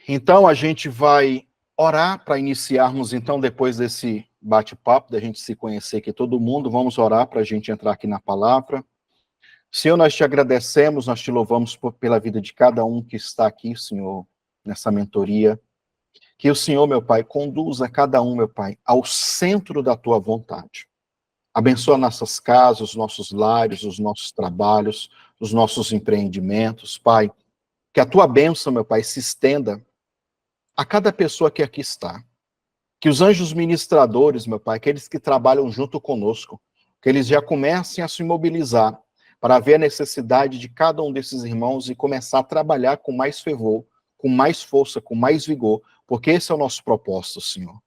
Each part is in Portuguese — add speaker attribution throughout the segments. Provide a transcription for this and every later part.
Speaker 1: Então, a gente vai orar para iniciarmos, então, depois desse bate-papo, da gente se conhecer aqui todo mundo, vamos orar para a gente entrar aqui na palavra. Senhor, nós te agradecemos, nós te louvamos pela vida de cada um que está aqui, Senhor, nessa mentoria. Que o Senhor, meu Pai, conduza cada um, meu Pai, ao centro da tua vontade. Abençoa nossas casas, os nossos lares, os nossos trabalhos, os nossos empreendimentos, Pai. Que a tua bênção, meu Pai, se estenda a cada pessoa que aqui está. Que os anjos ministradores, meu Pai, aqueles que trabalham junto conosco, que eles já comecem a se mobilizar para ver a necessidade de cada um desses irmãos e começar a trabalhar com mais fervor, com mais força, com mais vigor, porque esse é o nosso propósito, Senhor.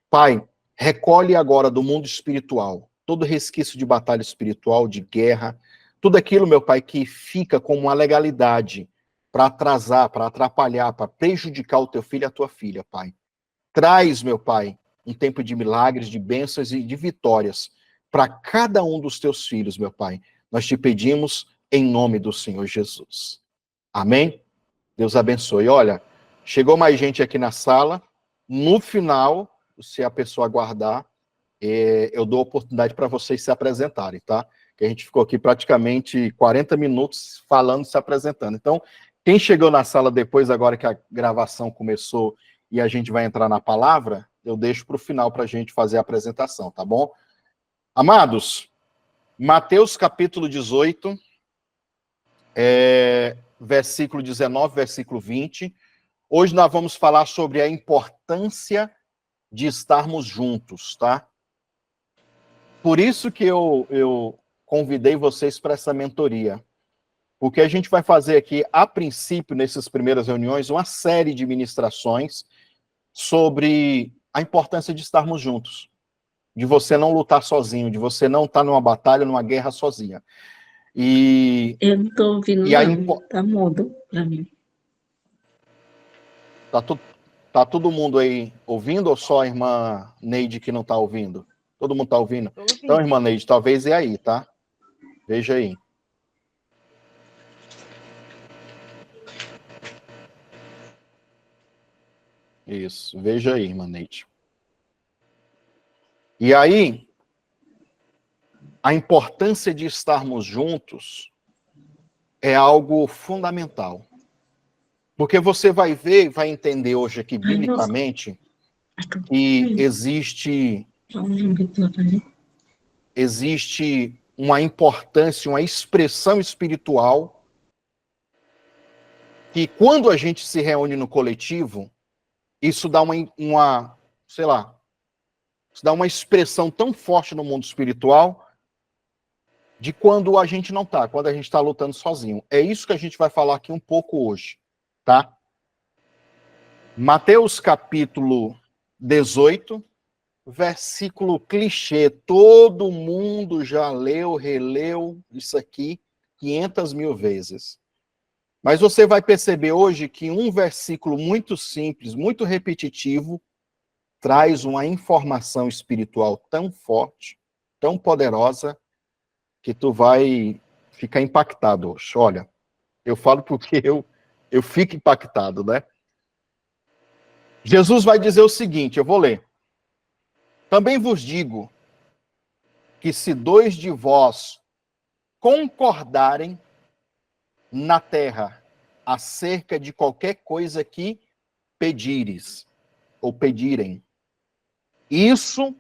Speaker 1: Pai, recolhe agora do mundo espiritual todo resquício de batalha espiritual, de guerra, tudo aquilo, meu Pai, que fica como uma legalidade para atrasar, para atrapalhar, para prejudicar o teu filho e a tua filha, Pai. Traz, meu Pai, um tempo de milagres, de bênçãos e de vitórias para cada um dos teus filhos, meu Pai. Nós te pedimos em nome do Senhor Jesus. Amém? Deus abençoe. Olha, chegou mais gente aqui na sala. No final, se a pessoa aguardar, eu dou oportunidade para vocês se apresentarem, tá? Que a gente ficou aqui praticamente 40 minutos falando, se apresentando. Então, quem chegou na sala depois, agora que a gravação começou e a gente vai entrar na palavra, eu deixo para o final para a gente fazer a apresentação, tá bom? Amados, Mateus capítulo 18, versículo 19, versículo 20. Hoje nós vamos falar sobre a importância de estarmos juntos, tá? Por isso que eu convidei vocês para essa mentoria. Porque a gente vai fazer aqui, a princípio, nessas primeiras reuniões, uma série de ministrações sobre a importância de estarmos juntos. De você não lutar sozinho, de você não estar numa batalha, numa guerra sozinha.
Speaker 2: Eu não estou ouvindo, não. Tá mudo para mim.
Speaker 1: Tá todo mundo aí ouvindo ou só a irmã Neide que não está ouvindo? Todo mundo está ouvindo? Então, irmã Neide, talvez é aí, tá? Veja aí. Isso, veja aí, irmã Neide. E aí, a importância de estarmos juntos é algo fundamental. Porque você vai ver, vai entender hoje aqui, biblicamente, que existe uma importância, uma expressão espiritual que quando a gente se reúne no coletivo, isso dá sei lá, isso dá uma expressão tão forte no mundo espiritual de quando a gente não tá, quando a gente está lutando sozinho. É isso que a gente vai falar aqui um pouco hoje, tá? Mateus capítulo 18, versículo clichê. Todo mundo já leu, releu isso aqui 500 mil vezes. Mas você vai perceber hoje que um versículo muito simples, muito repetitivo, traz uma informação espiritual tão forte, tão poderosa, que tu vai ficar impactado hoje. Olha, eu falo porque eu fico impactado, né? Jesus vai dizer o seguinte, eu vou ler. Também vos digo que se dois de vós concordarem na terra acerca de qualquer coisa que pedires ou pedirem, isso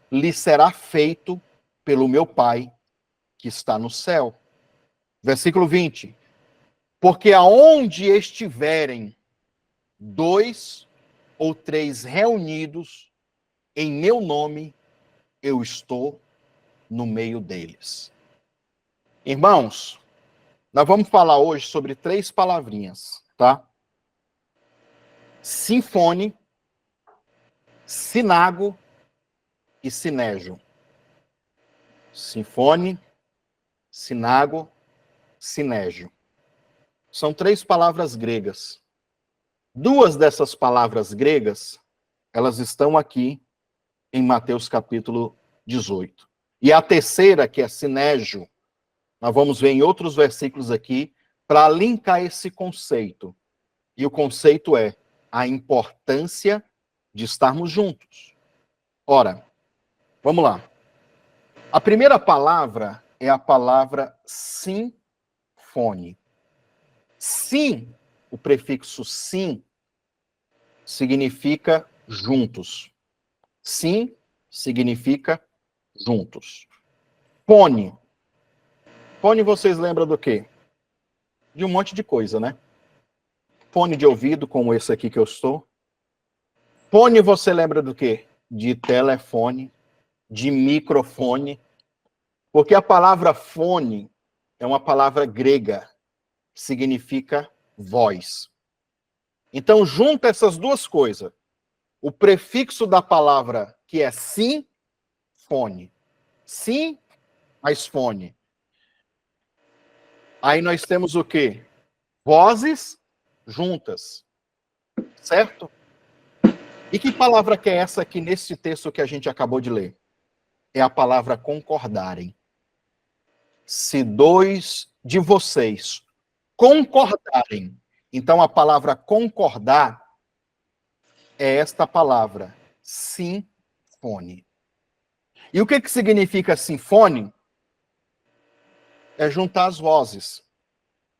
Speaker 1: lhe será feito pelo meu Pai que está no céu. Versículo 20. Porque aonde estiverem 2 ou 3 reunidos em meu nome, eu estou no meio deles. Irmãos, nós vamos falar hoje sobre 3 palavrinhas, tá? Sinfone, sinago e sinégio. Sinfone, sinago, sinégio. São 3 palavras gregas. 2 dessas palavras gregas, elas estão aqui em Mateus capítulo 18. E a terceira, que é sinégio, nós vamos ver em outros versículos aqui, para linkar esse conceito. E o conceito é a importância de estarmos juntos. Ora, vamos lá. A primeira palavra é a palavra sinfone. Sim, o prefixo sim, significa juntos. Sim significa juntos. Fone. Fone vocês lembram do quê? De um monte de coisa, né? Fone de ouvido, como esse aqui que eu estou. Fone você lembra do quê? De telefone, de microfone. Porque a palavra fone é uma palavra grega, que significa voz. Então, junta essas duas coisas. O prefixo da palavra, que é sim, fone. Sim, mais fone. Aí nós temos o quê? Vozes juntas. Certo? E que palavra que é essa aqui nesse texto que a gente acabou de ler? É a palavra concordarem. Se dois de vocês concordarem. Então, a palavra concordar é esta palavra, sinfone. E o que significa sinfone? É juntar as vozes.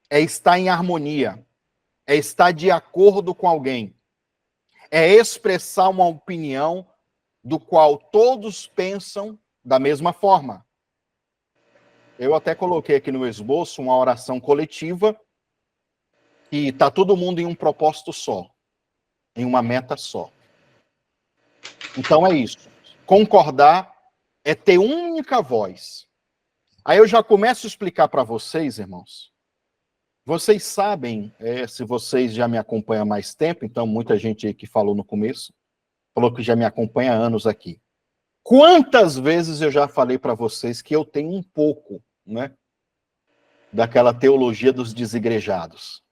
Speaker 1: É estar em harmonia. É estar de acordo com alguém. É expressar uma opinião do qual todos pensam da mesma forma. Eu até coloquei aqui no esboço uma oração coletiva e está todo mundo em um propósito só, em uma meta só. Então é isso. Concordar é ter única voz. Aí eu já começo a explicar para vocês, irmãos. Vocês sabem, se vocês já me acompanham há mais tempo, então muita gente aí que falou no começo, falou que já me acompanha há anos aqui. Quantas vezes eu já falei para vocês que eu tenho um pouco, né, daquela teologia dos desigrejados.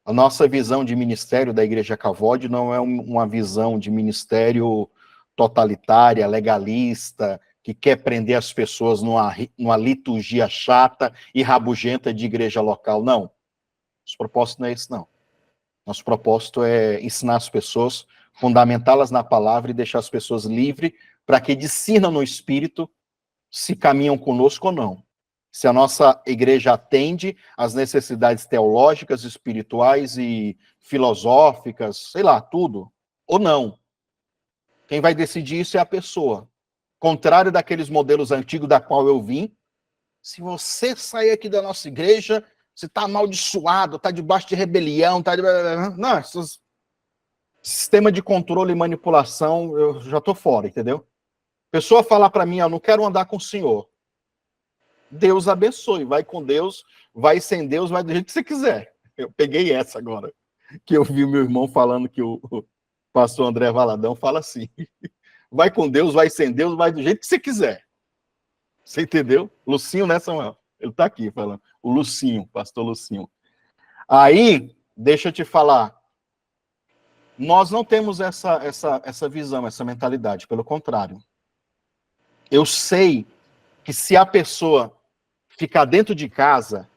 Speaker 1: A nossa visão de ministério da Igreja Cavode não é uma visão de ministério totalitária, legalista, que quer prender as pessoas numa liturgia chata e rabugenta de igreja local. Não. Nosso propósito não é esse, não. Nosso propósito é ensinar as pessoas, fundamentá-las na palavra e deixar as pessoas livres para que discernam no Espírito se caminham conosco ou não. Se a nossa igreja atende às necessidades teológicas, espirituais e filosóficas, sei lá, tudo, ou não. Quem vai decidir isso é a pessoa. Contrário daqueles modelos antigos da qual eu vim, se você sair aqui da nossa igreja, você está amaldiçoado, está debaixo de rebelião, está de... Não, esses... sistema de controle e manipulação, eu já estou fora, entendeu? Pessoa falar para mim, eu não quero andar com o senhor. Deus abençoe, vai com Deus, vai sem Deus, vai do jeito que você quiser. Eu peguei essa agora, que eu vi meu irmão falando que o pastor André Valadão fala assim, vai com Deus, vai sem Deus, vai do jeito que você quiser. Você entendeu? Lucinho, né, Samuel? Ele tá aqui falando. O Lucinho, pastor Lucinho. Aí, deixa eu te falar, nós não temos essa visão, essa mentalidade, pelo contrário. Eu sei que se a pessoa ficar dentro de casa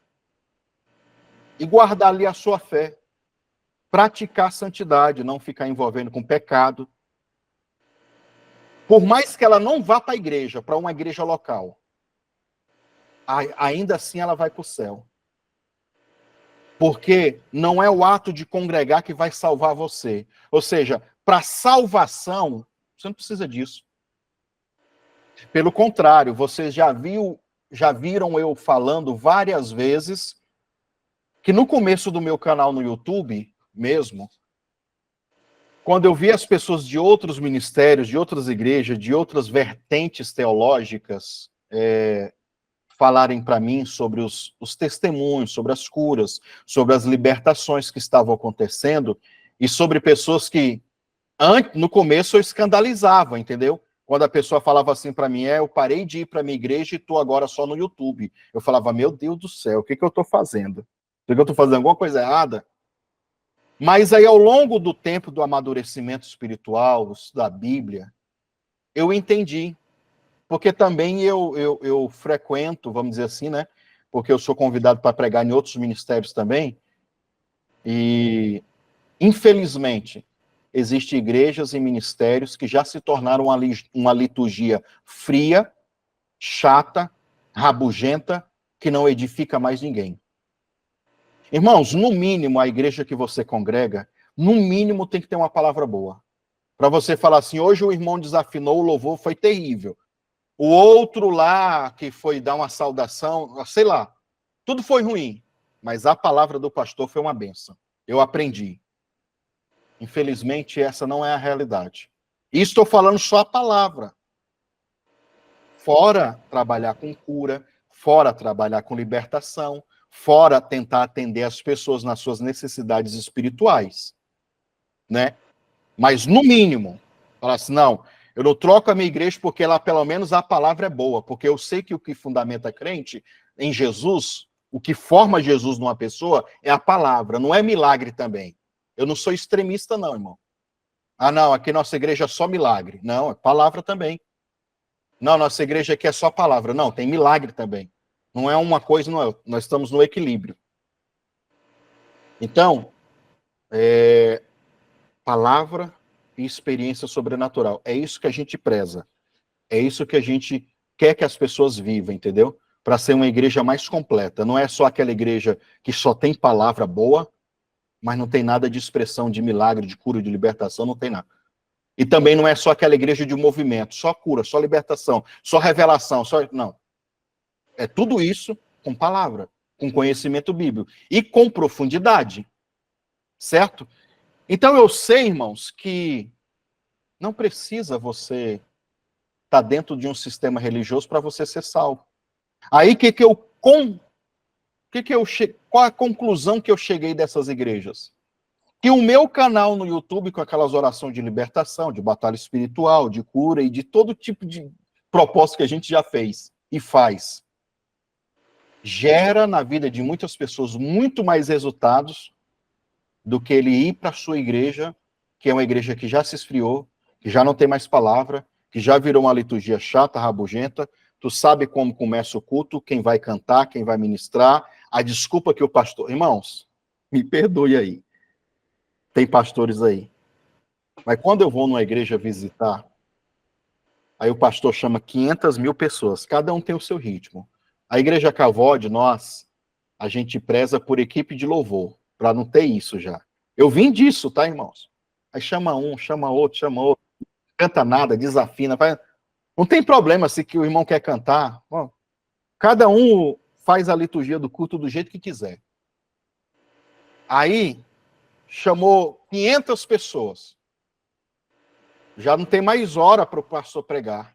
Speaker 1: e guardar ali a sua fé, praticar santidade, não ficar envolvendo com pecado, por mais que ela não vá para a igreja, para uma igreja local, ainda assim ela vai para o céu. Porque não é o ato de congregar que vai salvar você. Ou seja, para salvação, você não precisa disso. Pelo contrário, vocês já viram eu falando várias vezes que no começo do meu canal no YouTube, mesmo, quando eu vi as pessoas de outros ministérios, de outras igrejas, de outras vertentes teológicas, falarem para mim sobre os testemunhos, sobre as curas, sobre as libertações que estavam acontecendo, e sobre pessoas que, no começo, eu escandalizava, entendeu? Quando a pessoa falava assim para mim, eu parei de ir para minha igreja e estou agora só no YouTube. Eu falava, meu Deus do céu, o que eu estou fazendo? Será que eu estou fazendo alguma coisa errada? Mas aí, ao longo do tempo do amadurecimento espiritual, da Bíblia, eu entendi. Porque também eu frequento, vamos dizer assim, né? Porque eu sou convidado para pregar em outros ministérios também. E Infelizmente, existem igrejas e ministérios que já se tornaram uma liturgia fria, chata, rabugenta, que não edifica mais ninguém. Irmãos, no mínimo, a igreja que você congrega, no mínimo tem que ter uma palavra boa. Para você falar assim, hoje o irmão desafinou, o louvor foi terrível. O outro lá, que foi dar uma saudação, sei lá, tudo foi ruim. Mas a palavra do pastor foi uma bênção. Eu aprendi. Infelizmente, essa não é a realidade. E estou falando só a palavra. Fora trabalhar com cura, fora trabalhar com libertação, fora tentar atender as pessoas nas suas necessidades espirituais, né? Mas, no mínimo, falar assim, não, eu não troco a minha igreja porque lá, pelo menos, a palavra é boa, porque eu sei que o que fundamenta crente em Jesus, o que forma Jesus numa pessoa é a palavra, não é milagre também. Eu não sou extremista, não, irmão. Ah, não, aqui nossa igreja é só milagre. Não, é palavra também. Não, nossa igreja aqui é só palavra. Não, tem milagre também. Não é uma coisa, não é. Nós estamos no equilíbrio. Então, palavra e experiência sobrenatural. É isso que a gente preza. É isso que a gente quer que as pessoas vivam, entendeu? Para ser uma igreja mais completa. Não é só aquela igreja que só tem palavra boa, mas não tem nada de expressão de milagre, de cura, de libertação, não tem nada. E também não é só aquela igreja de movimento, só cura, só libertação, só revelação, só... Não. É tudo isso com palavra, com conhecimento bíblico e com profundidade, certo? Então eu sei, irmãos, que não precisa você estar dentro de um sistema religioso para você ser salvo. Aí qual a conclusão que eu cheguei dessas igrejas? Que o meu canal no YouTube, com aquelas orações de libertação, de batalha espiritual, de cura e de todo tipo de propósito que a gente já fez e faz, gera na vida de muitas pessoas muito mais resultados do que ele ir para a sua igreja, que é uma igreja que já se esfriou, que já não tem mais palavra, que já virou uma liturgia chata, rabugenta. Tu sabe como começa o culto, quem vai cantar, quem vai ministrar, a desculpa que o pastor... Irmãos, me perdoe aí. Tem pastores aí. Mas quando eu vou numa igreja visitar, aí o pastor chama 500 mil pessoas, cada um tem o seu ritmo. A igreja Cavode, nós, a gente preza por equipe de louvor, para não ter isso já. Eu vim disso, tá, irmãos? Aí chama um, chama outro, canta nada, desafina, faz... Não tem problema se que o irmão quer cantar. Bom, cada um faz a liturgia do culto do jeito que quiser. Aí chamou 500 pessoas. Já não tem mais hora para o pastor pregar.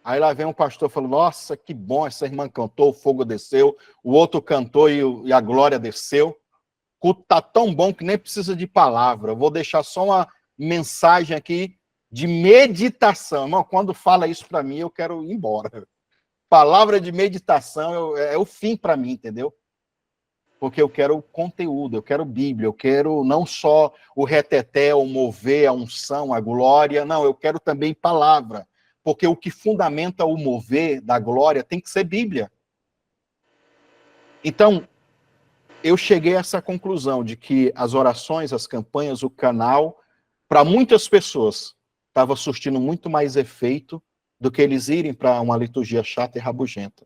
Speaker 1: Aí lá vem um pastor falando, nossa, que bom, essa irmã cantou, o fogo desceu, o outro cantou e a glória desceu. O culto está tão bom que nem precisa de palavra. Eu vou deixar só uma mensagem aqui de meditação. Irmão, quando fala isso para mim, eu quero ir embora. Palavra de meditação é o fim para mim, entendeu? Porque eu quero conteúdo, eu quero Bíblia, eu quero não só o reteté, o mover, a unção, a glória, não, eu quero também palavra, porque o que fundamenta o mover da glória tem que ser Bíblia. Então, eu cheguei a essa conclusão de que as orações, as campanhas, o canal, para muitas pessoas, estava surtindo muito mais efeito do que eles irem para uma liturgia chata e rabugenta.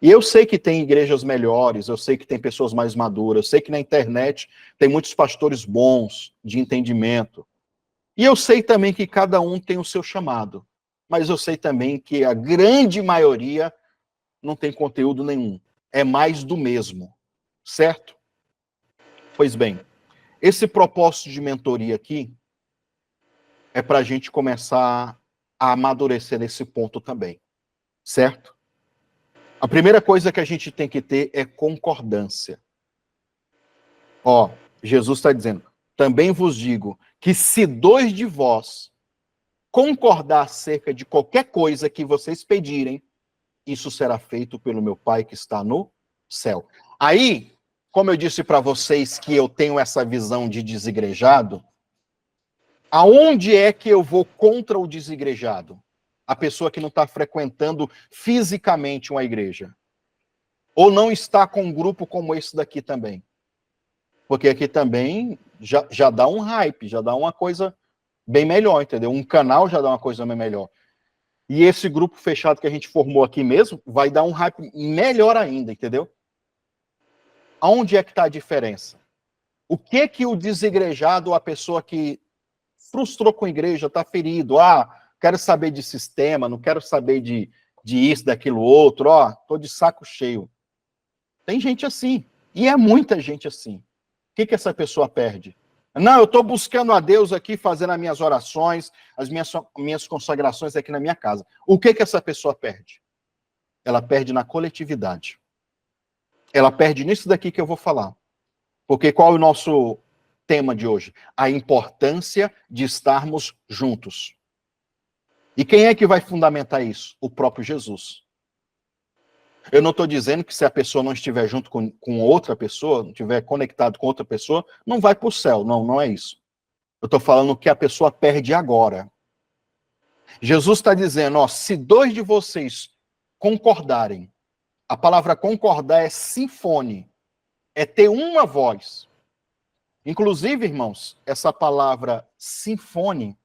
Speaker 1: E eu sei que tem igrejas melhores, eu sei que tem pessoas mais maduras, eu sei que na internet tem muitos pastores bons, de entendimento. E eu sei também que cada um tem o seu chamado. Mas eu sei também que a grande maioria não tem conteúdo nenhum. É mais do mesmo. Certo? Pois bem, esse propósito de mentoria aqui é para a gente começar a amadurecer nesse ponto também. Certo? A primeira coisa que a gente tem que ter é concordância. Ó, Jesus está dizendo, também vos digo que se 2 de vós concordar acerca de qualquer coisa que vocês pedirem, isso será feito pelo meu Pai que está no céu. Aí, como eu disse para vocês que eu tenho essa visão de desigrejado, aonde é que eu vou contra o desigrejado? A pessoa que não está frequentando fisicamente uma igreja. Ou não está com um grupo como esse daqui também. Porque aqui também já dá um hype, já dá uma coisa bem melhor, entendeu? Um canal já dá uma coisa bem melhor. E esse grupo fechado que a gente formou aqui mesmo vai dar um hype melhor ainda, entendeu? Aonde é que está a diferença? O que o desigrejado, a pessoa que frustrou com a igreja, está ferido, quero saber de sistema, não quero saber de isso, daquilo outro, tô de saco cheio. Tem gente assim, e é muita gente assim. O que essa pessoa perde? Não, eu estou buscando a Deus aqui, fazendo as minhas orações, as minhas consagrações aqui na minha casa. O que essa pessoa perde? Ela perde na coletividade. Ela perde nisso daqui que eu vou falar. Porque qual é o nosso tema de hoje? A importância de estarmos juntos. E quem é que vai fundamentar isso? O próprio Jesus. Eu não estou dizendo que se a pessoa não estiver junto com outra pessoa, não estiver conectado com outra pessoa, não vai para o céu. Não, não é isso. Eu estou falando que a pessoa perde agora. Jesus está dizendo, se 2 de vocês concordarem, a palavra concordar é sinfone, é ter uma voz. Inclusive, irmãos, essa palavra sinfone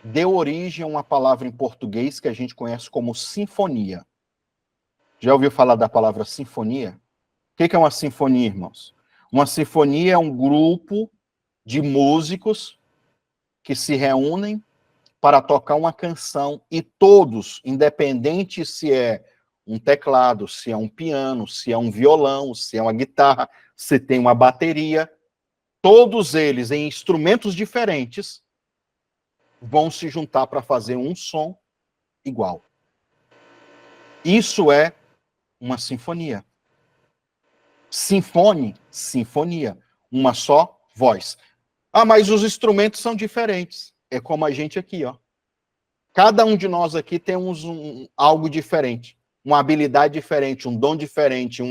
Speaker 1: deu origem a uma palavra em português que a gente conhece como sinfonia. Já ouviu falar da palavra sinfonia? O que é uma sinfonia, irmãos? Uma sinfonia é um grupo de músicos que se reúnem para tocar uma canção e todos, independente se é um teclado, se é um piano, se é um violão, se é uma guitarra, se tem uma bateria, todos eles em instrumentos diferentes vão se juntar para fazer um som igual. Isso é uma sinfonia. Sinfone, sinfonia. Uma só voz. Mas os instrumentos são diferentes. É como a gente aqui, Cada um de nós aqui tem algo diferente. Uma habilidade diferente, um dom diferente,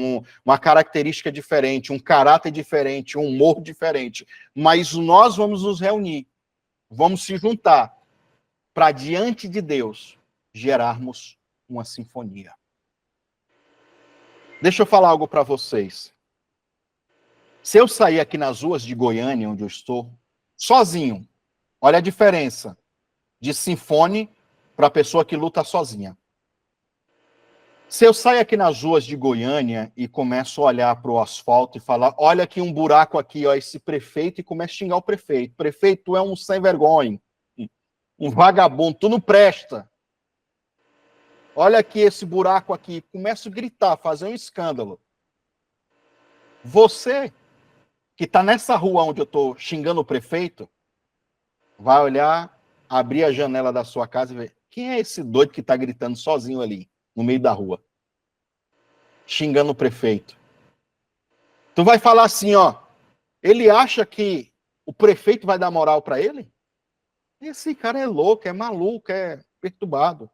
Speaker 1: uma característica diferente, um caráter diferente, um humor diferente. Mas nós vamos nos reunir, vamos se juntar para, diante de Deus, gerarmos uma sinfonia. Deixa eu falar algo para vocês. Se eu sair aqui nas ruas de Goiânia, onde eu estou, sozinho, olha a diferença de sinfone para a pessoa que luta sozinha. Se eu sair aqui nas ruas de Goiânia e começo a olhar para o asfalto e falar, olha aqui um buraco aqui, esse prefeito, e começo a xingar o prefeito. Prefeito, tu é um sem vergonha, um vagabundo, tu não presta. Olha aqui esse buraco aqui. Começo a gritar, fazer um escândalo. Você, que está nessa rua onde eu estou xingando o prefeito, vai olhar, abrir a janela da sua casa e ver, quem é esse doido que está gritando sozinho ali, no meio da rua? Xingando o prefeito. Tu vai falar assim, ele acha que o prefeito vai dar moral para ele? Esse cara é louco, é maluco, é perturbado.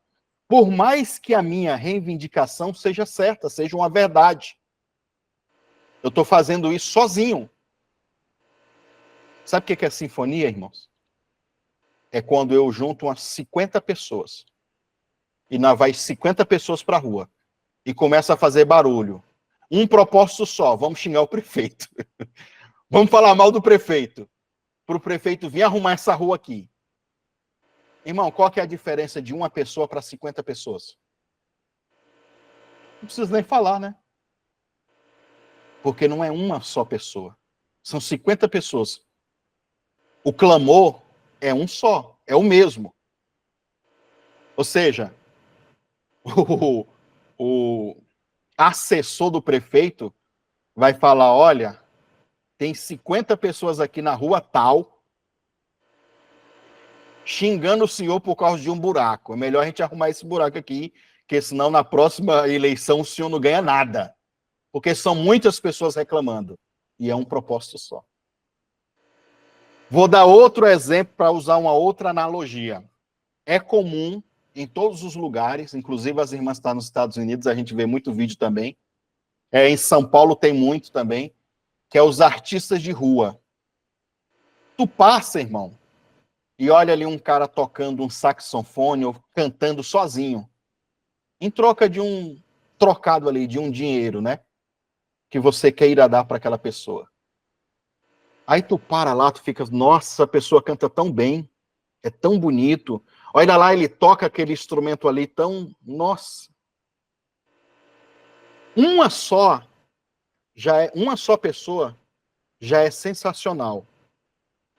Speaker 1: Por mais que a minha reivindicação seja certa, seja uma verdade, eu estou fazendo isso sozinho. Sabe o que é sinfonia, irmãos? É quando eu junto umas 50 pessoas e nós vai 50 pessoas para a rua e começa a fazer barulho. Um propósito só, vamos xingar o prefeito. Vamos falar mal do prefeito. Para o prefeito vir arrumar essa rua aqui. Irmão, qual que é a diferença de uma pessoa para 50 pessoas? Não precisa nem falar, né? Porque não é uma só pessoa. São 50 pessoas. O clamor é um só, é o mesmo. Ou seja, o assessor do prefeito vai falar, olha, tem 50 pessoas aqui na rua tal xingando o senhor por causa de um buraco. É melhor a gente arrumar esse buraco aqui, porque senão na próxima eleição o senhor não ganha nada. Porque são muitas pessoas reclamando. E é um propósito só. Vou dar outro exemplo para usar uma outra analogia. É comum em todos os lugares, inclusive as irmãs estão nos Estados Unidos, a gente vê muito vídeo também. Em São Paulo tem muito também, que é os artistas de rua. Tu passa, irmão, e olha ali um cara tocando um saxofone ou cantando sozinho, em troca de um trocado ali, de um dinheiro, né? Que você queira dar para aquela pessoa. Aí tu para lá, tu fica, nossa, a pessoa canta tão bem, é tão bonito. Olha lá, ele toca aquele instrumento ali tão, nossa. Uma só pessoa já é sensacional.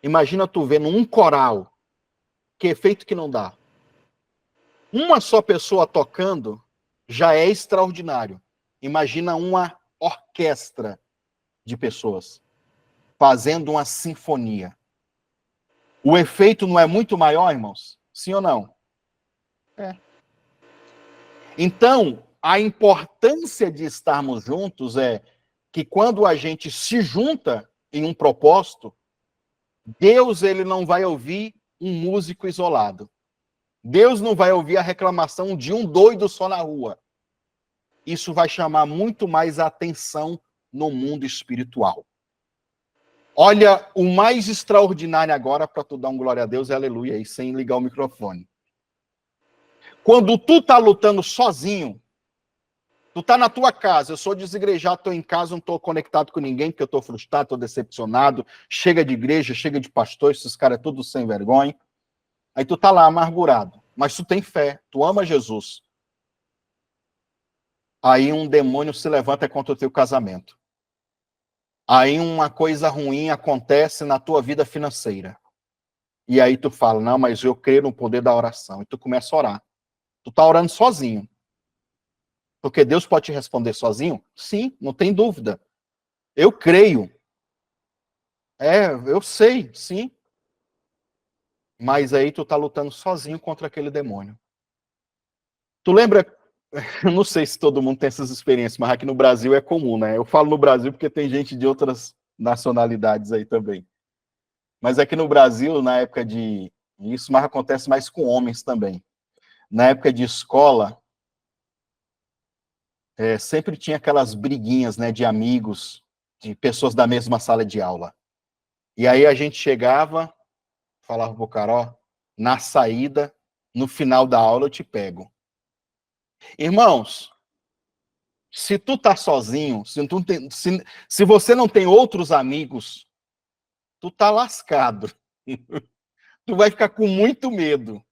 Speaker 1: Imagina tu vendo um coral, que efeito que não dá. Uma só pessoa tocando já é extraordinário. Imagina uma orquestra de pessoas fazendo uma sinfonia. O efeito não é muito maior, irmãos? Sim ou não? É. Então, a importância de estarmos juntos é que quando a gente se junta em um propósito, Deus ele não vai ouvir um músico isolado. Deus não vai ouvir a reclamação de um doido só na rua. Isso vai chamar muito mais atenção no mundo espiritual. Olha, o mais extraordinário agora, para tu dar um glória a Deus, aleluia, aí, sem ligar o microfone. Quando tu tá lutando sozinho, tu tá na tua casa, eu sou desigrejado, tô em casa, não tô conectado com ninguém, porque eu tô frustrado, tô decepcionado, chega de igreja, chega de pastor, esses caras é tudo sem vergonha. Aí tu tá lá amargurado, mas tu tem fé, tu ama Jesus. Aí um demônio se levanta contra o teu casamento. Aí uma coisa ruim acontece na tua vida financeira. E aí tu fala, não, mas eu creio no poder da oração. E tu começa a orar. Tu tá orando sozinho. Porque Deus pode te responder sozinho? Sim, não tem dúvida. Eu creio. Eu sei, sim. Mas aí tu tá lutando sozinho contra aquele demônio. Tu lembra, não sei se todo mundo tem essas experiências, mas aqui no Brasil é comum, né? Eu falo no Brasil porque tem gente de outras nacionalidades aí também. Mas aqui no Brasil, na época de... Isso mais acontece mais com homens também. Na época de escola, sempre tinha aquelas briguinhas, né, de amigos, de pessoas da mesma sala de aula. E aí a gente chegava, falava pro cara, ó, na saída, no final da aula eu te pego. Irmãos, se tu tá sozinho, se você não tem outros amigos, tu tá lascado. Tu vai ficar com muito medo.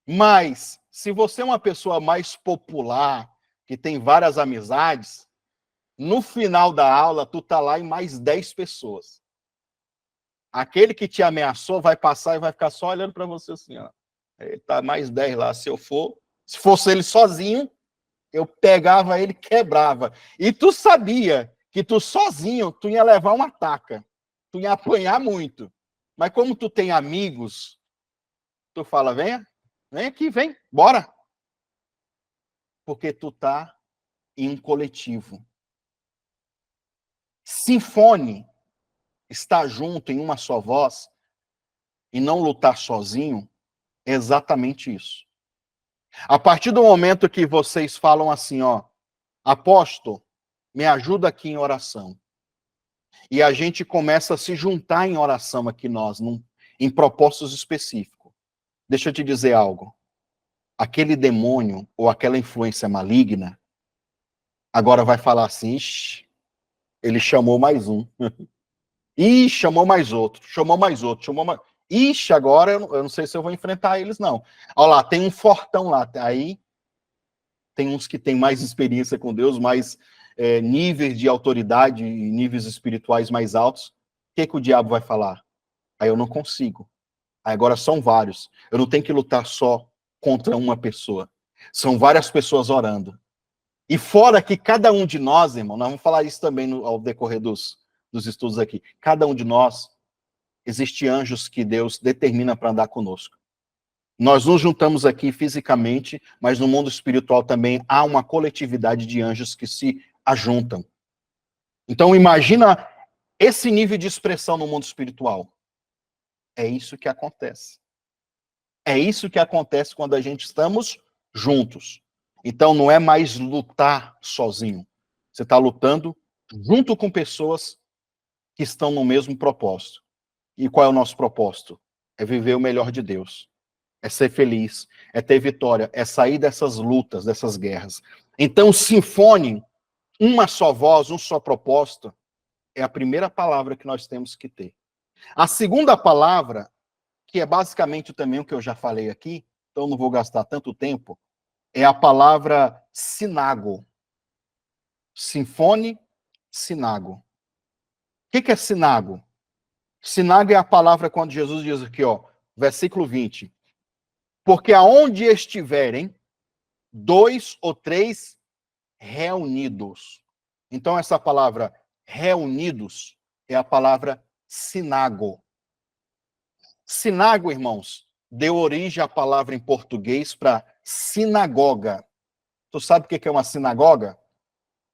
Speaker 1: Mas, se você é uma pessoa mais popular, que tem várias amizades, no final da aula, tu tá lá em mais 10 pessoas. Aquele que te ameaçou vai passar e vai ficar só olhando para você assim, ó. Ele tá mais 10 lá. Se fosse ele sozinho, eu pegava ele, quebrava. E tu sabia que tu sozinho, tu ia levar uma taca. Tu ia apanhar muito. Mas como tu tem amigos, tu fala, venha, vem aqui, vem, bora. Porque tu tá em um coletivo. Sinfone, estar junto em uma só voz e não lutar sozinho, é exatamente isso. A partir do momento que vocês falam assim, ó, apóstolo, me ajuda aqui em oração. E a gente começa a se juntar em oração aqui nós, em propósitos específicos. Deixa eu te dizer algo. Aquele demônio ou aquela influência maligna agora vai falar assim, ele chamou mais um. Ih, chamou mais outro, chamou mais outro, chamou mais... Ixi, agora eu não sei se eu vou enfrentar eles, não. Olha lá, tem um fortão lá. Aí tem uns que têm mais experiência com Deus, mais níveis de autoridade, níveis espirituais mais altos. O que o diabo vai falar? Aí eu não consigo. Aí agora são vários. Eu não tenho que lutar só contra uma pessoa. São várias pessoas orando. E fora que cada um de nós, irmão, nós vamos falar isso também ao decorrer dos estudos aqui. Cada um de nós, existe anjos que Deus determina para andar conosco. Nós nos juntamos aqui fisicamente, mas no mundo espiritual também há uma coletividade de anjos que se ajuntam. Então imagina esse nível de expressão no mundo espiritual. É isso que acontece. É isso que acontece quando a gente estamos juntos. Então não é mais lutar sozinho. Você está lutando junto com pessoas que estão no mesmo propósito. E qual é o nosso propósito? É viver o melhor de Deus. É ser feliz, é ter vitória, é sair dessas lutas, dessas guerras. Então, sinfone, uma só voz, um só propósito, é a primeira palavra que nós temos que ter. A segunda palavra, que é basicamente também o que eu já falei aqui, então não vou gastar tanto tempo, é a palavra sinago. Sinfone, sinago. O que é sinago? Sinago é a palavra quando Jesus diz aqui, ó, versículo 20. Porque aonde estiverem 2 ou 3 reunidos. Então, essa palavra reunidos é a palavra sinago. Sinago, irmãos, deu origem à palavra em português para sinagoga. Tu sabe o que é uma sinagoga?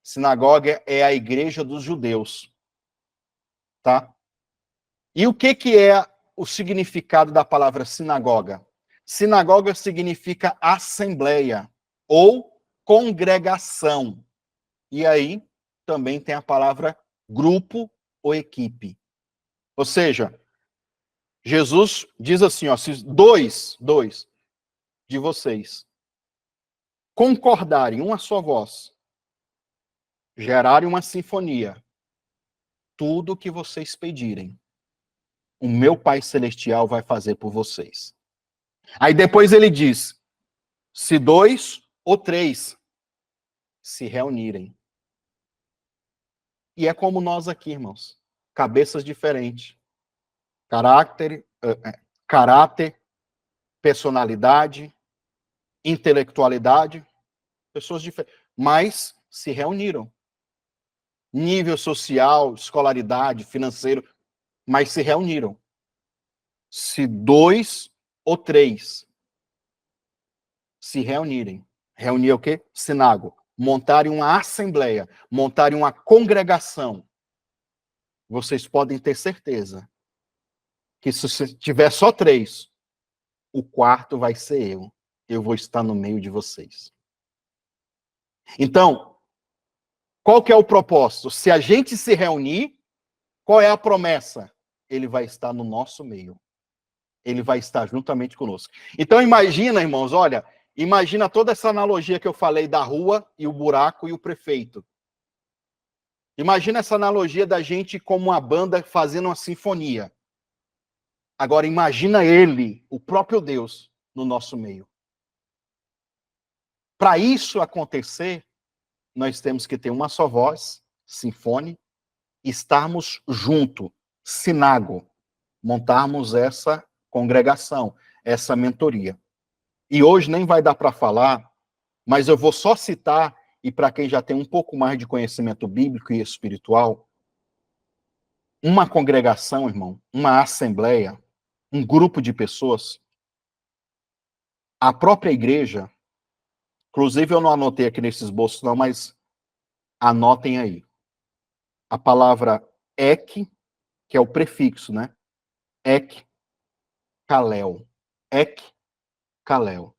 Speaker 1: Sinagoga é a igreja dos judeus. Tá? E o que é o significado da palavra sinagoga? Sinagoga significa assembleia ou congregação. E aí também tem a palavra grupo ou equipe. Ou seja, Jesus diz assim, ó, se dois de vocês concordarem uma só voz, gerarem uma sinfonia, tudo o que vocês pedirem, o meu Pai Celestial vai fazer por vocês. Aí depois ele diz, se 2 ou 3 se reunirem. E é como nós aqui, irmãos. Cabeças diferentes. Caráter, personalidade, intelectualidade. Pessoas diferentes. Mas se reuniram. Nível social, escolaridade, financeiro. Mas se reuniram. Se 2 ou 3 se reunirem. Reunir o quê? Sinago. Montarem uma assembleia. Montarem uma congregação. Vocês podem ter certeza que se tiver só 3, o quarto vai ser eu. Eu vou estar no meio de vocês. Então, qual que é o propósito? Se a gente se reunir, qual é a promessa? Ele vai estar no nosso meio. Ele vai estar juntamente conosco. Então, imagina, irmãos, olha, imagina toda essa analogia que eu falei da rua e o buraco e o prefeito. Imagina essa analogia da gente como uma banda fazendo uma sinfonia. Agora, imagina ele, o próprio Deus, no nosso meio. Para isso acontecer, nós temos que ter uma só voz, sinfone, estarmos junto, sinago, montarmos essa congregação, essa mentoria. E hoje nem vai dar para falar, mas eu vou só citar, e para quem já tem um pouco mais de conhecimento bíblico e espiritual, uma congregação, irmão, uma assembleia, um grupo de pessoas, a própria igreja, inclusive eu não anotei aqui nesse esboço não, mas anotem aí. A palavra ek, que é o prefixo, né? Ek, kalel. Ek, kalel.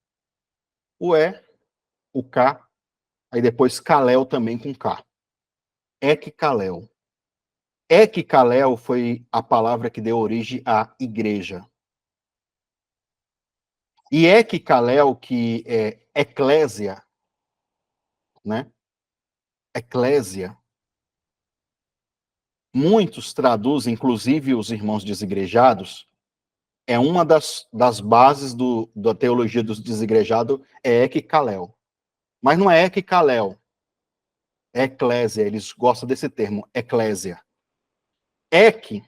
Speaker 1: O E, o K, aí depois kalel também com K. Ek, kalel. Ek, kalel foi a palavra que deu origem à igreja. E Ek, kalel, que é eclésia, né? Eclésia. Muitos traduzem, inclusive os irmãos desigrejados, é uma das bases da teologia dos desigrejados, é Ek, kalel. Mas não é Ek, kalel. É eclésia, eles gostam desse termo, eclésia. Ek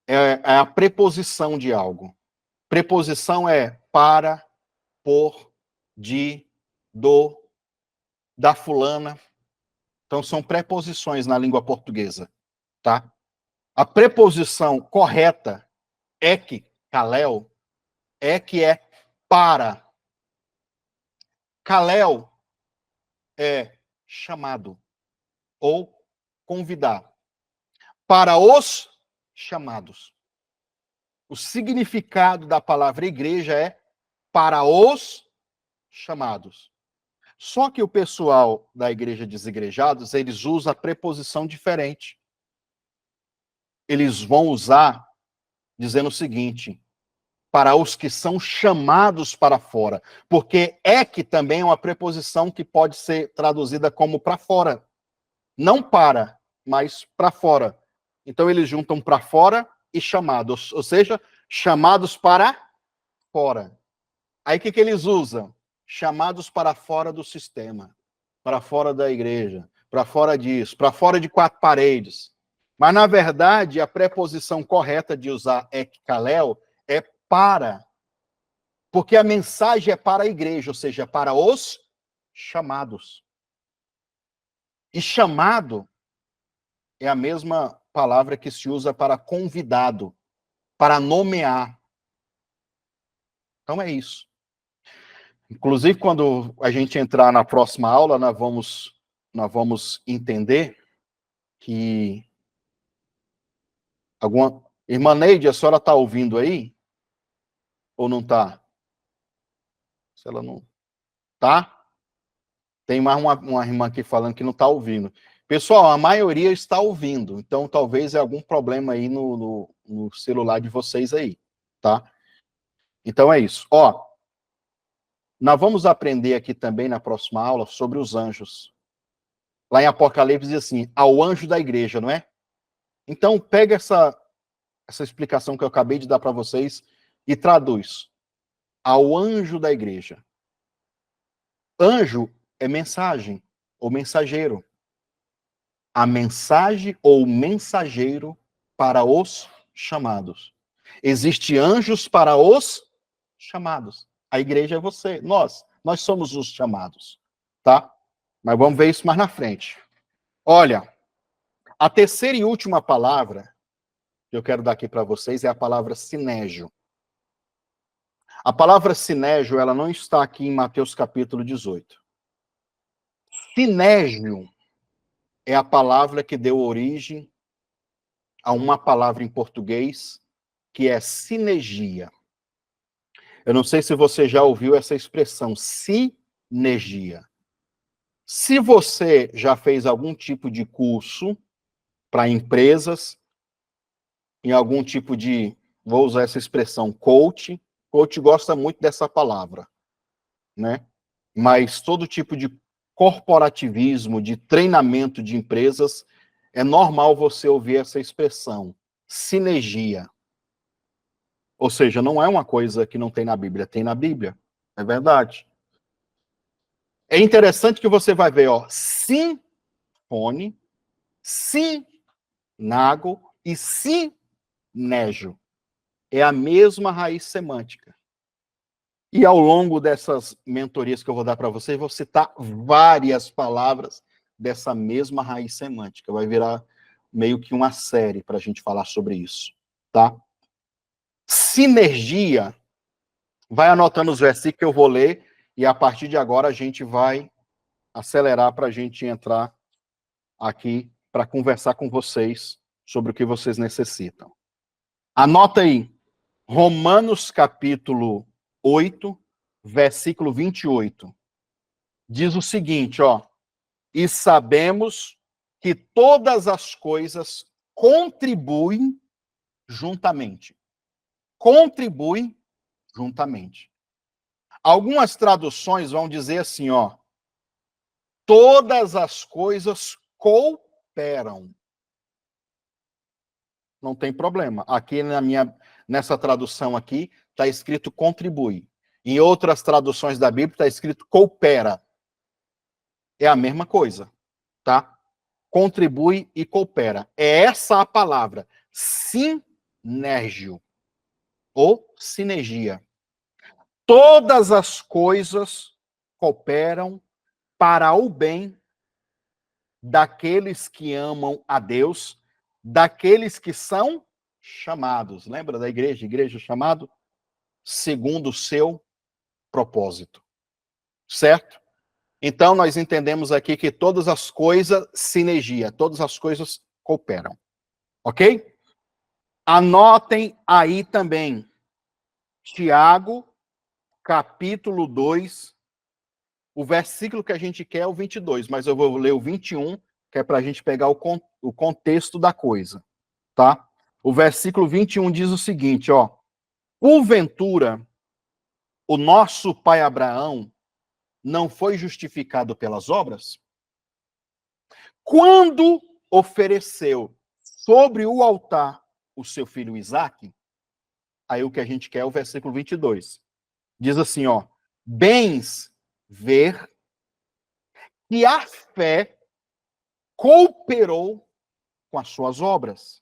Speaker 1: é a preposição de algo. Preposição é para, por, de, do, da fulana. Então, são preposições na língua portuguesa, tá? A preposição correta, ek, kalel, ek é para. Kalel é chamado ou convidar. Para os chamados. O significado da palavra igreja é para os chamados. Só que o pessoal da igreja desigrejados, eles usam a preposição diferente. Eles vão usar dizendo o seguinte, para os que são chamados para fora. Porque que também é uma preposição que pode ser traduzida como para fora. Não para, mas para fora. Então eles juntam para fora e chamados, ou seja, chamados para fora. Aí o que eles usam? Chamados para fora do sistema, para fora da igreja, para fora disso, para fora de quatro paredes. Mas, na verdade, a preposição correta de usar ekkalel é para. Porque a mensagem é para a igreja, ou seja, para os chamados. E chamado é a mesma palavra que se usa para convidado, para nomear. Então é isso. Inclusive, quando a gente entrar na próxima aula, nós vamos entender que Irmã Neide, a senhora está ouvindo aí? Ou não está? Se ela não está, tem mais uma irmã aqui falando que não está ouvindo. Pessoal, a maioria está ouvindo, então talvez é algum problema aí no celular de vocês aí, tá? Então é isso. Ó, nós vamos aprender aqui também na próxima aula sobre os anjos. Lá em Apocalipse diz assim, ao anjo da igreja, não é? Então pega essa explicação que eu acabei de dar para vocês e traduz. Ao anjo da igreja. Anjo é mensagem ou mensageiro. A mensagem ou mensageiro para os chamados. Existem anjos para os chamados. A igreja é você, nós somos os chamados, tá? Mas vamos ver isso mais na frente. Olha, a terceira e última palavra que eu quero dar aqui para vocês é a palavra sinégio. A palavra sinégio, ela não está aqui em Mateus capítulo 18. Sinégio é a palavra que deu origem a uma palavra em português que é sinergia. Eu não sei se você já ouviu essa expressão, sinergia. Se você já fez algum tipo de curso para empresas, em algum tipo de, vou usar essa expressão, coach gosta muito dessa palavra, né? Mas todo tipo de corporativismo, de treinamento de empresas, é normal você ouvir essa expressão, sinergia. Ou seja, não é uma coisa que não tem na Bíblia, tem na Bíblia. É verdade. É interessante que você vai ver, ó, sinfone, sinago e sinégio. É a mesma raiz semântica. E ao longo dessas mentorias que eu vou dar para vocês, vou citar várias palavras dessa mesma raiz semântica. Vai virar meio que uma série para a gente falar sobre isso, tá? Sinergia, vai anotando os versículos que eu vou ler e a partir de agora a gente vai acelerar para a gente entrar aqui para conversar com vocês sobre o que vocês necessitam. Anota aí, Romanos capítulo 8, versículo 28. Diz o seguinte, ó, e sabemos que todas as coisas contribuem juntamente. Contribuem juntamente. Algumas traduções vão dizer assim, ó, todas as coisas cooperam. Não tem problema. Aqui nessa tradução aqui, está escrito contribui. Em outras traduções da Bíblia, está escrito coopera. É a mesma coisa, tá? Contribui e coopera. É essa a palavra. Sinérgio. Ou sinergia. Todas as coisas cooperam para o bem daqueles que amam a Deus, daqueles que são chamados. Lembra da igreja? Igreja chamado segundo o seu propósito. Certo? Então, nós entendemos aqui que todas as coisas, sinergia, todas as coisas cooperam. Ok? Anotem aí também, Tiago, capítulo 2, o versículo que a gente quer é o 22, mas eu vou ler o 21, que é para a gente pegar o contexto da coisa, tá? O versículo 21 diz o seguinte, ó, porventura, o nosso pai Abraão não foi justificado pelas obras? Quando ofereceu sobre o altar o seu filho Isaque, aí o que a gente quer é o versículo 22. Diz assim, ó, bens ver que a fé cooperou com as suas obras,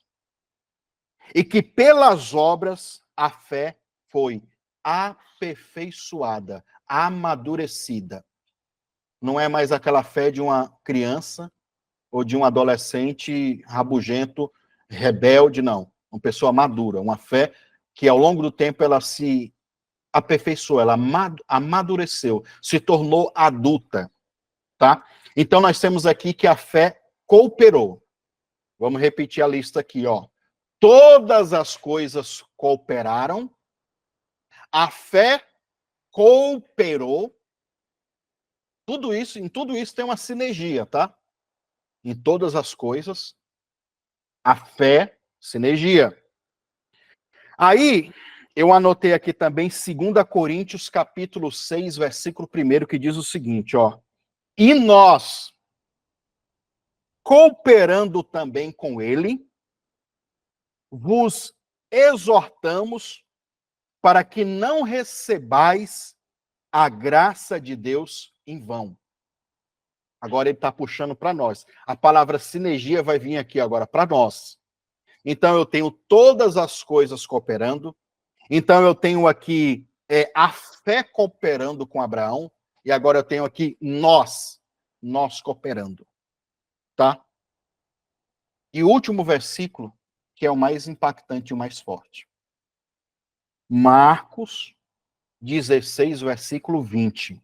Speaker 1: e que pelas obras a fé foi aperfeiçoada, amadurecida. Não é mais aquela fé de uma criança ou de um adolescente rabugento, rebelde, não. Uma pessoa madura, uma fé que ao longo do tempo ela se aperfeiçoou, ela amadureceu, se tornou adulta, tá? Então nós temos aqui que a fé cooperou. Vamos repetir a lista aqui, ó. Todas as coisas cooperaram, a fé cooperou, em tudo isso tem uma sinergia, tá? Em todas as coisas, a fé, sinergia. Aí, eu anotei aqui também 2 Coríntios, capítulo 6, versículo 1, que diz o seguinte, ó. E nós, cooperando também com ele, vos exortamos para que não recebais a graça de Deus em vão. Agora ele está puxando para nós. A palavra sinergia vai vir aqui agora para nós. Então eu tenho todas as coisas cooperando. Então eu tenho aqui a fé cooperando com Abraão. E agora eu tenho aqui nós cooperando. Tá? E o último versículo, que é o mais impactante e o mais forte. Marcos 16, versículo 20.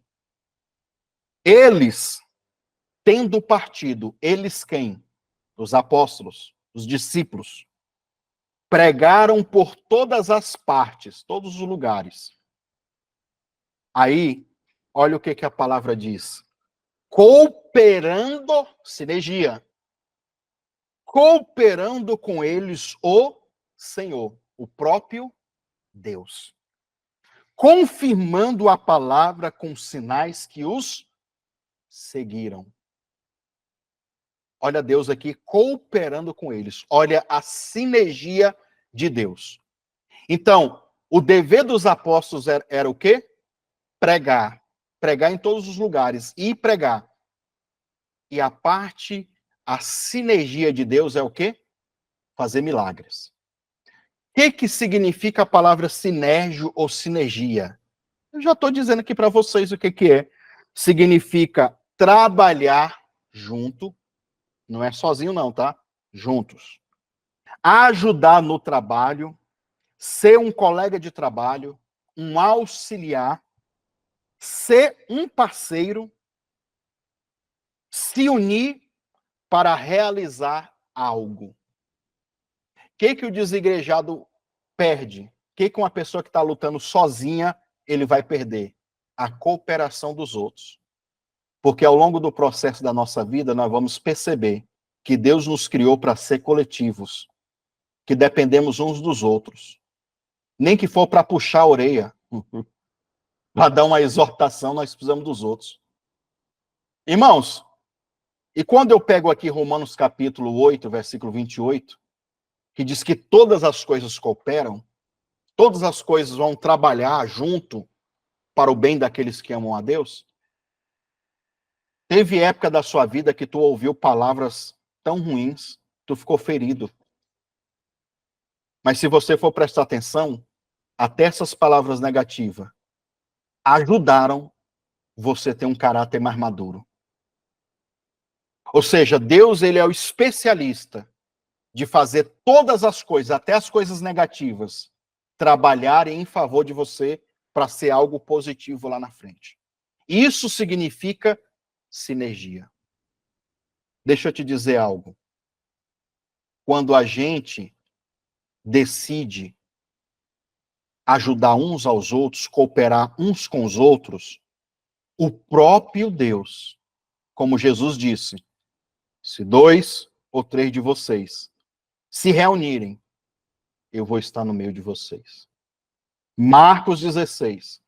Speaker 1: Eles, tendo partido, eles quem? Os apóstolos, os discípulos, pregaram por todas as partes, todos os lugares. Aí, olha o que a palavra diz. Cooperando, sinergia, cooperando com eles o Senhor, o próprio Deus. Confirmando a palavra com sinais que os seguiram. Olha Deus aqui cooperando com eles. Olha a sinergia de Deus. Então, o dever dos apóstolos era o quê? Pregar. Pregar em todos os lugares. E pregar. E a sinergia de Deus é o quê? Fazer milagres. O que significa a palavra sinérgio ou sinergia? Eu já estou dizendo aqui para vocês o que é. Significa trabalhar junto. Não é sozinho não, tá? Juntos. Ajudar no trabalho, ser um colega de trabalho, um auxiliar, ser um parceiro, se unir para realizar algo. O que o desigrejado perde? O que uma pessoa que está lutando sozinha, ele vai perder? A cooperação dos outros. Porque ao longo do processo da nossa vida, nós vamos perceber que Deus nos criou para ser coletivos, que dependemos uns dos outros. Nem que for para puxar a orelha, para dar uma exortação, nós precisamos dos outros. Irmãos, e quando eu pego aqui Romanos capítulo 8, versículo 28, que diz que todas as coisas cooperam, todas as coisas vão trabalhar junto para o bem daqueles que amam a Deus. Teve época da sua vida que tu ouviu palavras tão ruins, tu ficou ferido. Mas se você for prestar atenção, até essas palavras negativas ajudaram você a ter um caráter mais maduro. Ou seja, Deus, ele é o especialista de fazer todas as coisas, até as coisas negativas, trabalharem em favor de você para ser algo positivo lá na frente. Isso significa sinergia. Deixa eu te dizer algo. Quando a gente decide ajudar uns aos outros, cooperar uns com os outros, o próprio Deus, como Jesus disse, se 2 ou 3 de vocês se reunirem, eu vou estar no meio de vocês. Marcos 16.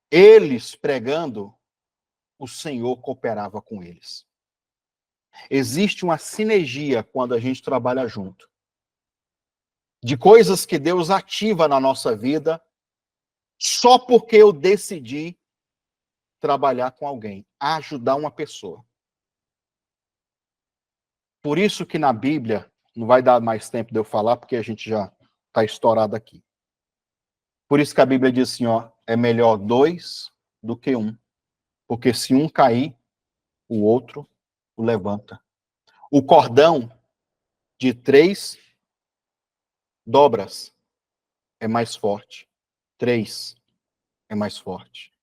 Speaker 1: Eles pregando, o Senhor cooperava com eles. Existe uma sinergia quando a gente trabalha junto. de coisas que Deus ativa na nossa vida, só porque eu decidi trabalhar com alguém, ajudar uma pessoa. Por isso que na Bíblia, não vai dar mais tempo de eu falar, porque a gente já está estourado aqui. Por isso que a Bíblia diz assim, ó, é melhor 2 do que 1. Porque se um cair, o outro o levanta. O cordão de 3 dobras é mais forte. 3 é mais forte.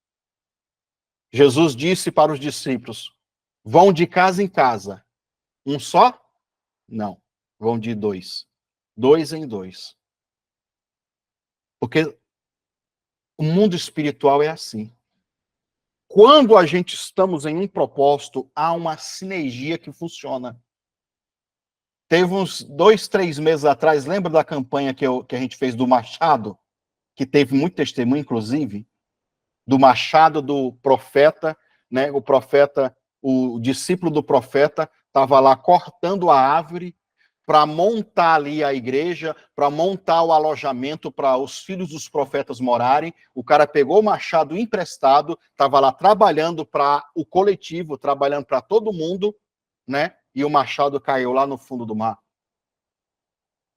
Speaker 1: Jesus disse para os discípulos, vão de casa em casa. Um só? Não. Vão de 2. 2 em 2. Porque o mundo espiritual é assim. Quando a gente estamos em um propósito, há uma sinergia que funciona. Teve uns 2, 3 meses atrás, lembra da campanha que a gente fez do Machado? Que teve muito testemunho, inclusive, do Machado, do profeta, né? O profeta, o discípulo do profeta, estava lá cortando a árvore para montar ali a igreja, para montar o alojamento para os filhos dos profetas morarem. O cara pegou o machado emprestado, estava lá trabalhando para o coletivo, trabalhando para todo mundo, né? E o machado caiu lá no fundo do mar.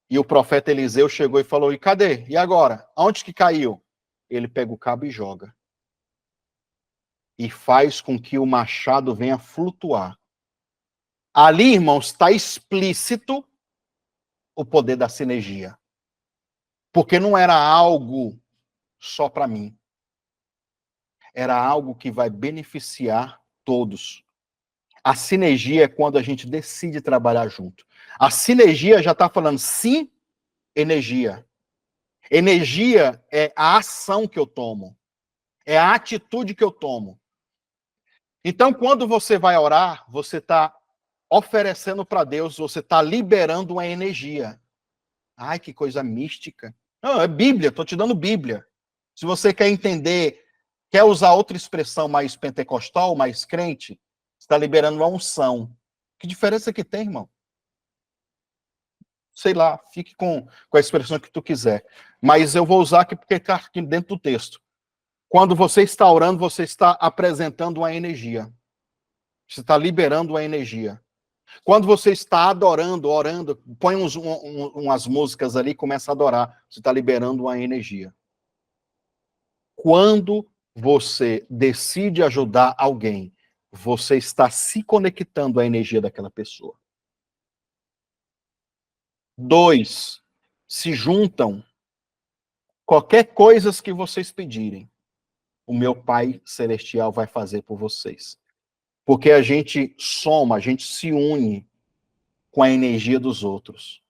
Speaker 1: E o profeta Eliseu chegou e falou, e cadê? E agora? Aonde que caiu? Ele pega o cabo e joga. E faz com que o machado venha flutuar. Ali, irmãos, está explícito o poder da sinergia. Porque não era algo só para mim. Era algo que vai beneficiar todos. A sinergia é quando a gente decide trabalhar junto. A sinergia já está falando sim, energia. Energia é a ação que eu tomo. É a atitude que eu tomo. Então, quando você vai orar, você está oferecendo para Deus, você está liberando uma energia. Ai, que coisa mística. Não, é Bíblia, estou te dando Bíblia. Se você quer entender, quer usar outra expressão mais pentecostal, mais crente, está liberando uma unção. Que diferença que tem, irmão? Sei lá, fique com a expressão que tu quiser. Mas eu vou usar aqui porque está aqui dentro do texto. Quando você está orando, você está apresentando uma energia. Você está liberando uma energia. Quando você está adorando, orando, põe umas músicas ali e começa a adorar. Você está liberando uma energia. Quando você decide ajudar alguém, você está se conectando à energia daquela pessoa. 2, se juntam. Qualquer coisa que vocês pedirem, o meu Pai Celestial vai fazer por vocês. Porque a gente soma, a gente se une com a energia dos outros.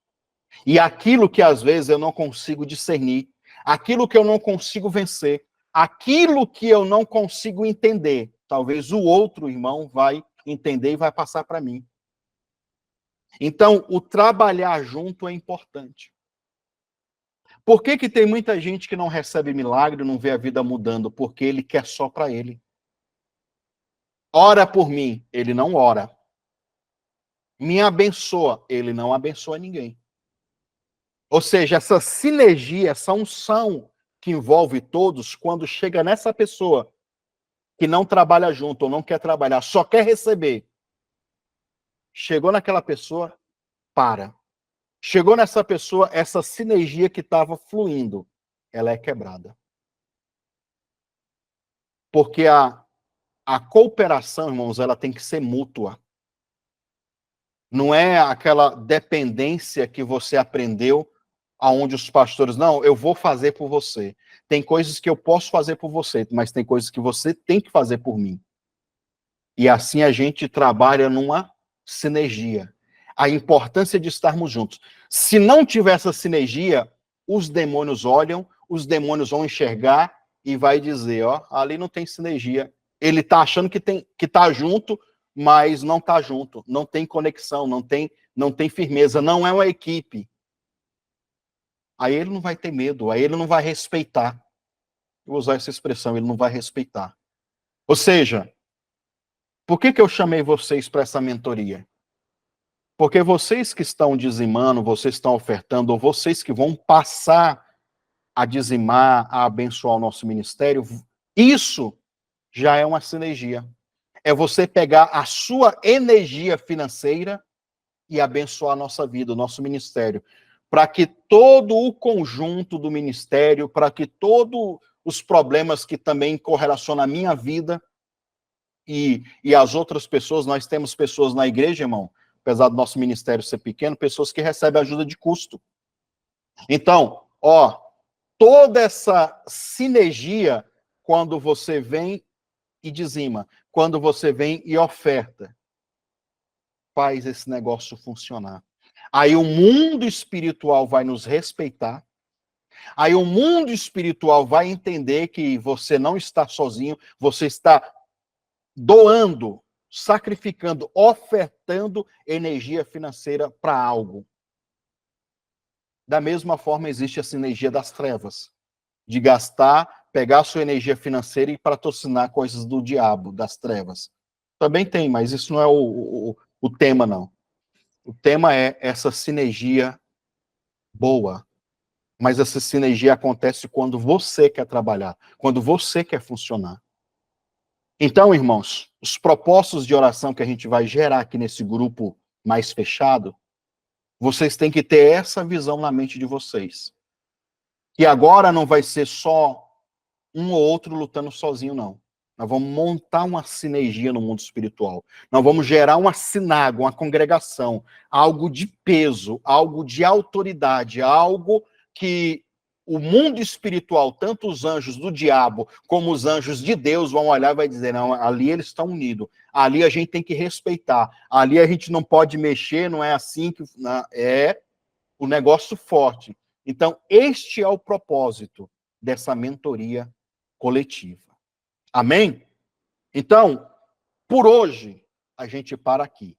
Speaker 1: E aquilo que às vezes eu não consigo discernir, aquilo que eu não consigo vencer, aquilo que eu não consigo entender, talvez o outro irmão vai entender e vai passar para mim. Então, o trabalhar junto é importante. Por que tem muita gente que não recebe milagre, não vê a vida mudando? Porque ele quer só para ele. Ora por mim, ele não ora. Me abençoa, ele não abençoa ninguém. Ou seja, essa sinergia, essa unção que envolve todos, quando chega nessa pessoa que não trabalha junto ou não quer trabalhar, só quer receber, chegou naquela pessoa, para. Chegou nessa pessoa, essa sinergia que estava fluindo, ela é quebrada. Porque a cooperação, irmãos, ela tem que ser mútua. Não é aquela dependência que você aprendeu aonde os pastores, não, eu vou fazer por você. Tem coisas que eu posso fazer por você, mas tem coisas que você tem que fazer por mim. E assim a gente trabalha numa sinergia. A importância de estarmos juntos. Se não tiver essa sinergia, os demônios olham, os demônios vão enxergar e vai dizer, ó, ali não tem sinergia. Ele tá achando que tá junto, mas não tá junto, não tem conexão, não tem firmeza, não é uma equipe. Aí ele não vai ter medo, aí ele não vai respeitar. Vou usar essa expressão, ele não vai respeitar. Ou seja, por que eu chamei vocês para essa mentoria? Porque vocês que estão dizimando, vocês estão ofertando, ou vocês que vão passar a dizimar, a abençoar o nosso ministério, isso já é uma sinergia. É você pegar a sua energia financeira e abençoar a nossa vida, o nosso ministério. Para que todo o conjunto do ministério, para que todos os problemas que também correlacionam a minha vida e as outras pessoas, nós temos pessoas na igreja, irmão, apesar do nosso ministério ser pequeno, pessoas que recebem ajuda de custo. Então, toda essa sinergia, quando você vem e dizima, quando você vem e oferta, faz esse negócio funcionar. Aí o mundo espiritual vai nos respeitar, aí o mundo espiritual vai entender que você não está sozinho, você está doando, sacrificando, ofertando energia financeira para algo. Da mesma forma, existe a sinergia das trevas, de gastar, pegar a sua energia financeira e patrocinar coisas do diabo, das trevas. Também tem, mas isso não é o tema, não. O tema é essa sinergia boa, mas essa sinergia acontece quando você quer trabalhar, quando você quer funcionar. Então, irmãos, os propósitos de oração que a gente vai gerar aqui nesse grupo mais fechado, vocês têm que ter essa visão na mente de vocês. Que agora não vai ser só um ou outro lutando sozinho, não. Nós vamos montar uma sinergia no mundo espiritual. Nós vamos gerar uma sinagoga, uma congregação, algo de peso, algo de autoridade, algo que o mundo espiritual, tanto os anjos do diabo como os anjos de Deus vão olhar e vai dizer, não, ali eles estão unidos, ali a gente tem que respeitar, ali a gente não pode mexer, não é assim que... Não, é o negócio forte. Então, este é o propósito dessa mentoria coletiva. Amém? Então, por hoje, a gente para aqui.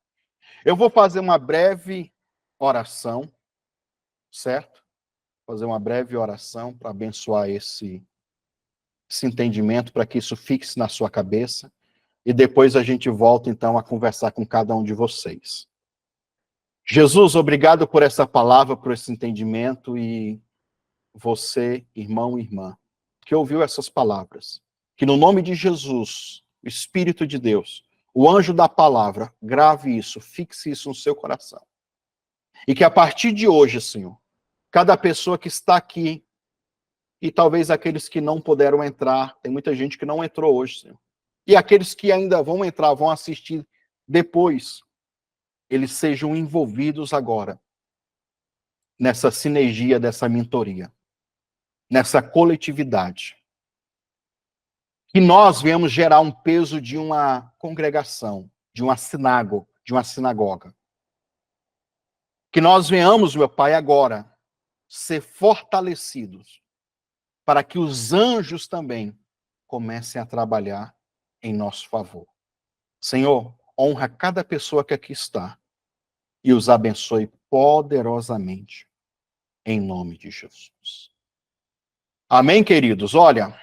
Speaker 1: Eu vou fazer uma breve oração, certo? Fazer uma breve oração para abençoar esse entendimento, para que isso fixe na sua cabeça. E depois a gente volta, então, a conversar com cada um de vocês. Jesus, obrigado por essa palavra, por esse entendimento e você, irmão e irmã, que ouviu essas palavras. Que no nome de Jesus, o Espírito de Deus, o anjo da palavra, grave isso, fixe isso no seu coração. E que a partir de hoje, Senhor, cada pessoa que está aqui, e talvez aqueles que não puderam entrar, tem muita gente que não entrou hoje, Senhor. E aqueles que ainda vão entrar, vão assistir depois, eles sejam envolvidos agora nessa sinergia dessa mentoria, nessa coletividade. Que nós viemos gerar um peso de uma congregação, de uma sinagoga. Que nós venhamos, meu Pai, agora ser fortalecidos para que os anjos também comecem a trabalhar em nosso favor. Senhor, honra cada pessoa que aqui está e os abençoe poderosamente em nome de Jesus. Amém, queridos? Olha,